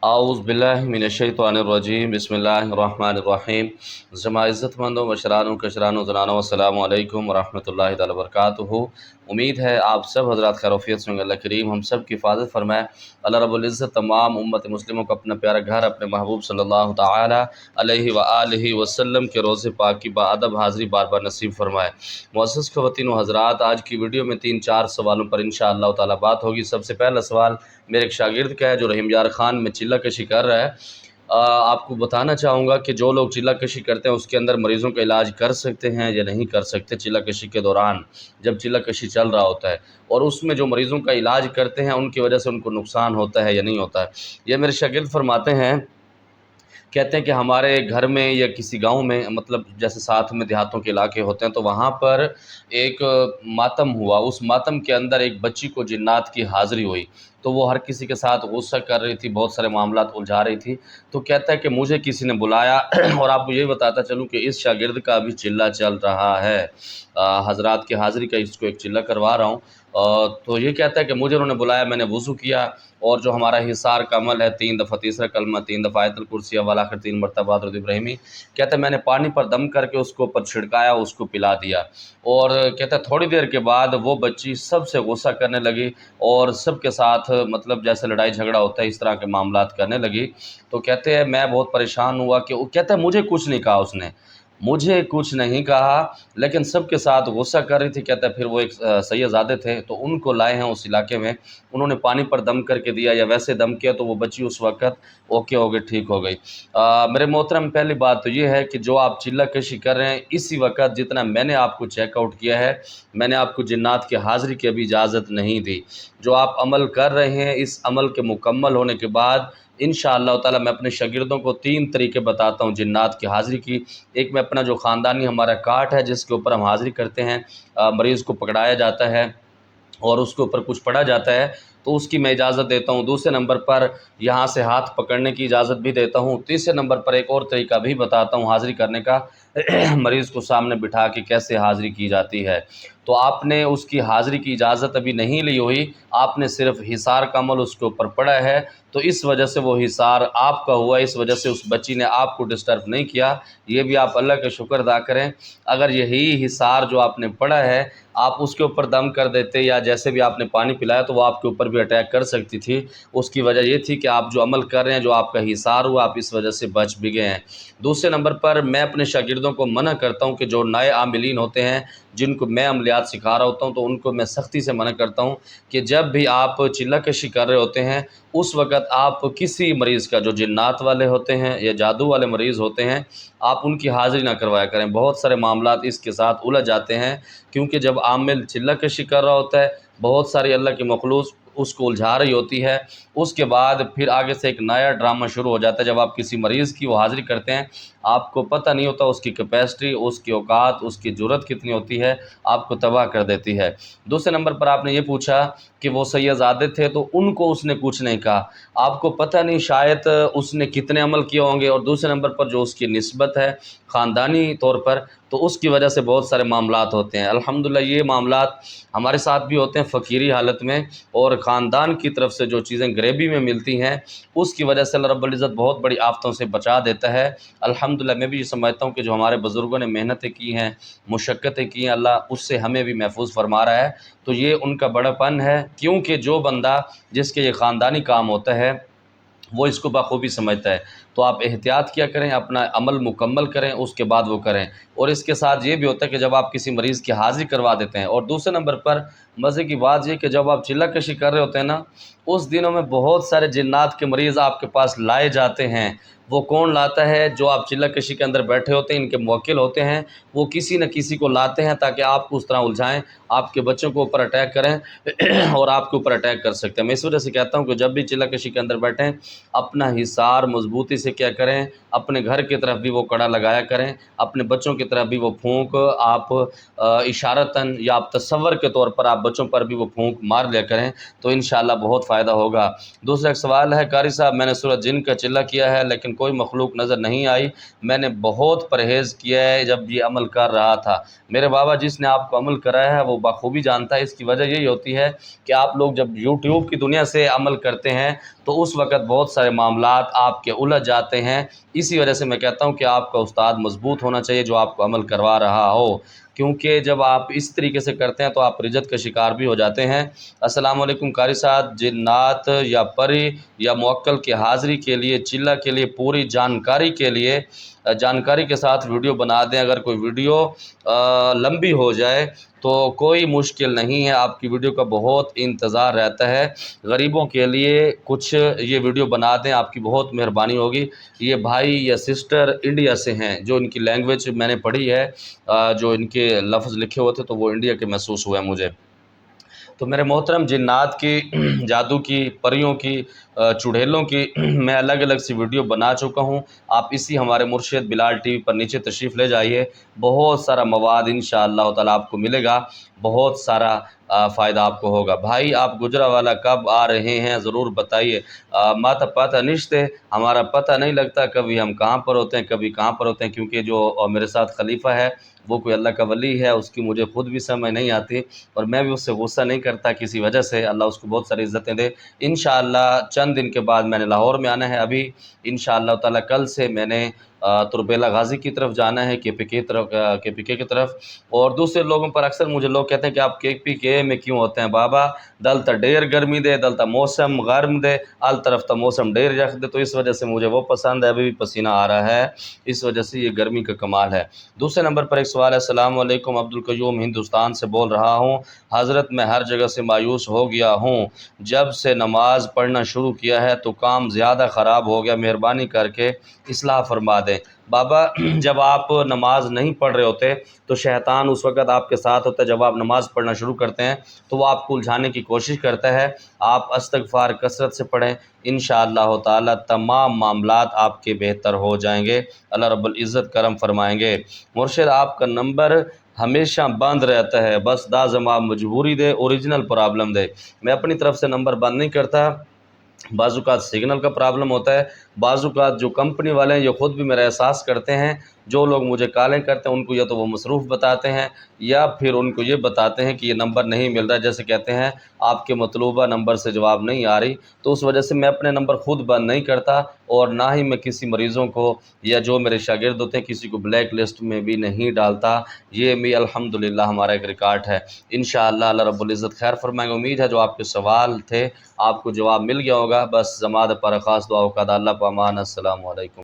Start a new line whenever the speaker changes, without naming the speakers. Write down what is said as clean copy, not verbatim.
اعوذ باللہ من الشیطان الرجیم بسم اللہ الرحمن الرحیم۔ جمع عزت مندوں مشرانوں کشرانوں زنانوں السلام علیکم ورحمۃ اللہ تعالی وبرکاتہ۔ امید ہے آپ سب حضرات خیریت سے ہوں گے۔ اللہ کریم ہم سب کی حفاظت فرمائے۔ اللہ رب العزت تمام امت مسلموں کو اپنا پیارا گھر اپنے محبوب صلی اللہ تعالی علیہ وآلہ وسلم کے روضے پاک کی باادب حاضری بار بار نصیب فرمائے۔ معزز خواتین و حضرات، آج کی ویڈیو میں 3-4 سوالوں پر انشاءاللہ تعالی بات ہوگی۔ سب سے پہلا سوال میرے ایک شاگرد کا ہے جو رحیم یار خان میں چلہ کشی کر رہا ہے۔ آپ کو بتانا چاہوں گا کہ جو لوگ چلہ کشی کرتے ہیں اس کے اندر مریضوں کا علاج کر سکتے ہیں یا نہیں کر سکتے چلہ کشی کے دوران، جب چلہ کشی چل رہا ہوتا ہے، اور اس میں جو مریضوں کا علاج کرتے ہیں ان کی وجہ سے ان کو نقصان ہوتا ہے یا نہیں ہوتا ہے۔ یہ میرے شاگرد فرماتے ہیں، کہتے ہیں کہ ہمارے گھر میں یا کسی گاؤں میں، مطلب جیسے ساتھ میں دیہاتوں کے علاقے ہوتے ہیں، تو وہاں پر ایک ماتم ہوا۔ اس ماتم کے اندر ایک بچی کو جنات کی حاضری ہوئی، تو وہ ہر کسی کے ساتھ غصہ کر رہی تھی، بہت سارے معاملات الجھا رہی تھی۔ تو کہتا ہے کہ مجھے کسی نے بلایا اور آپ کو یہ بتاتا چلوں کہ اس شاگرد کا ابھی چلہ چل رہا ہے، حضرات کی حاضری کا اس کو ایک چلہ کروا رہا ہوں۔ تو یہ کہتا ہے کہ مجھے انہوں نے بلایا، میں نے وضو کیا، اور جو ہمارا حصار کا عمل ہے 3 دفعہ تیسرا کلمہ، 3 دفعہ آیت الکرسی والآخر 3 مرتبہ درود ابراہیمی، کہتا ہے میں نے پانی پر دم کر کے اس کو اوپر چھڑکایا، اس کو پلا دیا، اور کہتا ہے تھوڑی دیر کے بعد وہ بچی سب سے غصہ کرنے لگی اور سب کے ساتھ مطلب جیسے لڑائی جھگڑا ہوتا ہے اس طرح کے معاملات کرنے لگی۔ تو کہتے ہیں میں بہت پریشان ہوا کہ کہتا ہے مجھے کچھ نہیں کہا، اس نے مجھے کچھ نہیں کہا، لیکن سب کے ساتھ غصہ کر رہی تھی۔ کہتا ہے پھر وہ ایک سید زادے تھے تو ان کو لائے ہیں اس علاقے میں، انہوں نے پانی پر دم کر کے دیا یا ویسے دم کیا، تو وہ بچی اس وقت اوکے ہو گئی، ٹھیک ہو گئی۔ میرے محترم، پہلی بات تو یہ ہے کہ جو آپ چلہ کشی کر رہے ہیں اسی وقت جتنا میں نے آپ کو چیک آؤٹ کیا ہے، میں نے آپ کو جنات کی حاضری کی ابھی اجازت نہیں دی۔ جو آپ عمل کر رہے ہیں اس عمل کے مکمل ہونے کے بعد انشاءاللہ تعالی میں اپنے شاگردوں کو 3 طریقے بتاتا ہوں جنات کی حاضری کی۔ ایک میں اپنا جو خاندانی ہمارا کاٹ ہے جس کے اوپر ہم حاضری کرتے ہیں، مریض کو پکڑایا جاتا ہے اور اس کے اوپر کچھ پڑھا جاتا ہے، تو اس کی میں اجازت دیتا ہوں۔ دوسرے نمبر پر یہاں سے ہاتھ پکڑنے کی اجازت بھی دیتا ہوں۔ تیسرے نمبر پر ایک اور طریقہ بھی بتاتا ہوں حاضری کرنے کا، مریض کو سامنے بٹھا کے کیسے حاضری کی جاتی ہے۔ تو آپ نے اس کی حاضری کی اجازت ابھی نہیں لی ہوئی، آپ نے صرف حصار کا عمل اس کے اوپر پڑھا ہے، تو اس وجہ سے وہ حصار آپ کا ہوا، اس وجہ سے اس بچی نے آپ کو ڈسٹرب نہیں کیا۔ یہ بھی آپ اللہ کا شکر ادا کریں۔ اگر یہی حصار جو آپ نے پڑھا ہے آپ اس کے اوپر دم کر دیتے یا جیسے بھی آپ نے پانی پلایا تو وہ آپ کے اوپر بھی اٹیک کر سکتی تھی۔ اس کی وجہ یہ تھی کہ آپ جو عمل کر رہے ہیں، جو آپ کا حصار ہوا، آپ اس وجہ سے بچ بھی گئے ہیں۔ دوسرے نمبر پر میں اپنے شاگردوں کو منع کرتا ہوں کہ جو نئے عاملین ہوتے ہیں جن کو میں عملیات سکھا رہا ہوتا ہوں، تو ان کو میں سختی سے منع کرتا ہوں کہ جب بھی آپ چلہ کشی کر رہے ہوتے ہیں اس وقت آپ کسی مریض کا، جو جنات والے ہوتے ہیں یا جادو والے مریض ہوتے ہیں، آپ ان کی حاضری نہ کروایا کریں۔ بہت سارے معاملات اس کے ساتھ الجھ جاتے ہیں، کیونکہ جب عامل چلہ کشی کر رہا ہوتا ہے بہت ساری اللہ کی مخلوق اس کو الجھا رہی ہوتی ہے، اس کے بعد پھر آگے سے ایک نیا ڈرامہ شروع ہو جاتا ہے۔ جب آپ کسی مریض کی وہ حاضری کرتے ہیں آپ کو پتہ نہیں ہوتا اس کی کیپیسٹی، اس کی اوقات، اس کی جرات کتنی ہوتی ہے، آپ کو تباہ کر دیتی ہے۔ دوسرے نمبر پر آپ نے یہ پوچھا کہ وہ سید زادے تھے تو ان کو اس نے کچھ نہیں کہا، آپ کو پتہ نہیں شاید اس نے کتنے عمل کیے ہوں گے، اور دوسرے نمبر پر جو اس کی نسبت ہے خاندانی طور پر، تو اس کی وجہ سے بہت سارے معاملات ہوتے ہیں۔ الحمدللہ یہ معاملات ہمارے ساتھ بھی ہوتے ہیں فقیری حالت میں، اور خاندان کی طرف سے جو چیزیں غریبی میں ملتی ہیں اس کی وجہ سے اللہ رب العزت بہت بڑی آفتوں سے بچا دیتا ہے۔ الحمدللہ میں بھی یہ سمجھتا ہوں کہ جو ہمارے بزرگوں نے محنتیں کی ہیں، مشقتیں کی ہیں، اللہ اس سے ہمیں بھی محفوظ فرما رہا ہے، تو یہ ان کا بڑا پن ہے۔ کیونکہ جو بندہ جس کے یہ خاندانی کام ہوتا ہے وہ اس کو بخوبی سمجھتا ہے۔ تو آپ احتیاط کیا کریں، اپنا عمل مکمل کریں، اس کے بعد وہ کریں۔ اور اس کے ساتھ یہ بھی ہوتا ہے کہ جب آپ کسی مریض کی حاضری کروا دیتے ہیں، اور دوسرے نمبر پر مزے کی بات یہ کہ جب آپ چلہ کشی کر رہے ہوتے ہیں نا، اس دنوں میں بہت سارے جنات کے مریض آپ کے پاس لائے جاتے ہیں۔ وہ کون لاتا ہے؟ جو آپ چلہ کشی کے اندر بیٹھے ہوتے ہیں، ان کے موکل ہوتے ہیں، وہ کسی نہ کسی کو لاتے ہیں تاکہ آپ کو اس طرح الجھائیں، آپ کے بچوں کو اوپر اٹیک کریں اور آپ کے اوپر اٹیک کر سکتے ہیں۔ میں اس وجہ سے کہتا ہوں کہ جب بھی چلہ کشی کے اندر بیٹھیں اپنا حصار مضبوطی سے کیا کریں، اپنے گھر کی طرف بھی وہ کڑا لگایا کریں، اپنے بچوں کی طرف بھی وہ پھونک آپ اشارتاً یا آپ تصور کے طور پر آپ بچوں پر بھی وہ پھونک مار لیا کریں تو انشاءاللہ بہت فائدہ ہوگا۔ دوسرا ایک سوال ہے، قاری صاحب میں نے سورۃ جن کا چلہ کیا ہے لیکن کوئی مخلوق نظر نہیں آئی، میں نے بہت پرہیز کیا ہے جب یہ عمل کر رہا تھا۔ میرے بابا جس نے آپ کو عمل کرایا ہے وہ بخوبی جانتا ہے، اس کی وجہ یہی ہوتی ہے کہ آپ لوگ جب یوٹیوب کی دنیا سے عمل کرتے ہیں تو اس وقت بہت سارے معاملات آپ کے الجھ جاتے ہیں۔ اسی وجہ سے میں کہتا ہوں کہ آپ کا استاد مضبوط ہونا چاہیے جو آپ کو عمل کروا رہا ہو، کیونکہ جب آپ اس طریقے سے کرتے ہیں تو آپ رجت کا شکار بھی ہو جاتے ہیں۔ السلام علیکم قاری صاحب، جنات یا پری یا موکل کی حاضری کے لیے چلہ کے لیے پوری جانکاری کے ساتھ ویڈیو بنا دیں، اگر کوئی ویڈیو لمبی ہو جائے تو کوئی مشکل نہیں ہے، آپ کی ویڈیو کا بہت انتظار رہتا ہے۔ غریبوں کے لیے کچھ یہ ویڈیو بنا دیں، آپ کی بہت مہربانی ہوگی۔ یہ بھائی یا سسٹر انڈیا سے ہیں، جو ان کی لینگویج میں نے پڑھی ہے، جو ان کے لفظ لکھے ہوئے تھے تو وہ انڈیا کے محسوس ہوئے مجھے۔ تو میرے محترم، جنات کی، جادو کی، پریوں کی، چڑیلوں کی میں الگ الگ سی ویڈیو بنا چکا ہوں۔ آپ اسی ہمارے مرشد بلال ٹی وی پر نیچے تشریف لے جائیے، بہت سارا مواد انشاءاللہ تعالیٰ آپ کو ملے گا، بہت سارا فائدہ آپ کو ہوگا۔ بھائی آپ گجرانوالہ کب آ رہے ہیں ضرور بتائیے۔ ماتا پتہ نشتے، ہمارا پتہ نہیں لگتا، کبھی ہم کہاں پر ہوتے ہیں کبھی کہاں پر ہوتے ہیں، کیونکہ جو میرے ساتھ خلیفہ ہے وہ کوئی اللہ کا ولی ہے، اس کی مجھے خود بھی سمجھ نہیں آتی اور میں بھی اس سے غصہ نہیں کرتا کسی وجہ سے، اللہ اس کو بہت ساری عزتیں دے۔ انشاءاللہ چند دن کے بعد میں نے لاہور میں آنا ہے، ابھی انشاءاللہ تعالیٰ کل سے میں نے تربیلا غازی کی طرف جانا ہے، کے پی کے کی طرف۔ اور دوسرے لوگوں پر اکثر مجھے لوگ کہتے ہیں کہ آپ کے پی کے میں کیوں ہوتے ہیں بابا، دلتا ڈیر گرمی دے، دلتا موسم گرم دے، ال طرف تا موسم ڈیر یخ دے، تو اس وجہ سے مجھے وہ پسند ہے، ابھی بھی پسینہ آ رہا ہے، اس وجہ سے یہ گرمی کا کمال ہے۔ دوسرے نمبر پر ایک سوال ہے، السلام علیکم، عبدالقیوم ہندوستان سے بول رہا ہوں حضرت، میں ہر جگہ سے مایوس ہو گیا ہوں، جب سے نماز پڑھنا شروع کیا ہے تو کام زیادہ خراب ہو گیا، مہربانی کر کے اصلاح فرما دیں۔ بابا جب آپ نماز نہیں پڑھ رہے ہوتے تو شیطان اس وقت آپ کے ساتھ ہوتا ہے، جب آپ نماز پڑھنا شروع کرتے ہیں تو وہ آپ کو الجھانے کی کوشش کرتا ہے۔ آپ استغفار کثرت سے پڑھیں، انشاءاللہ تعالی تمام معاملات آپ کے بہتر ہو جائیں گے، اللہ رب العزت کرم فرمائیں گے۔ مرشد آپ کا نمبر ہمیشہ بند رہتا ہے، بس دا زما مجبوری دے، اوریجنل پرابلم دے۔ میں اپنی طرف سے نمبر بند نہیں کرتا، بعض اوقات سگنل کا پرابلم ہوتا ہے، بعض اوقات جو کمپنی والے ہیں یہ خود بھی میرا احساس کرتے ہیں، جو لوگ مجھے کالیں کرتے ہیں ان کو یا تو وہ مصروف بتاتے ہیں یا پھر ان کو یہ بتاتے ہیں کہ یہ نمبر نہیں مل رہا، جیسے کہتے ہیں آپ کے مطلوبہ نمبر سے جواب نہیں آ رہی، تو اس وجہ سے میں اپنے نمبر خود بند نہیں کرتا، اور نہ ہی میں کسی مریضوں کو یا جو میرے شاگرد ہوتے ہیں کسی کو بلیک لسٹ میں بھی نہیں ڈالتا، یہ بھی الحمدللہ ہمارا ایک ریکارڈ ہے۔ انشاءاللہ اللہ رب العزت خیر فرمائیں گے۔ امید ہے جو آپ کے سوال تھے آپ کو جواب مل گیا ہوگا، بس زماد پر خاص دعا کا اللہ پامان۔ السلام علیکم۔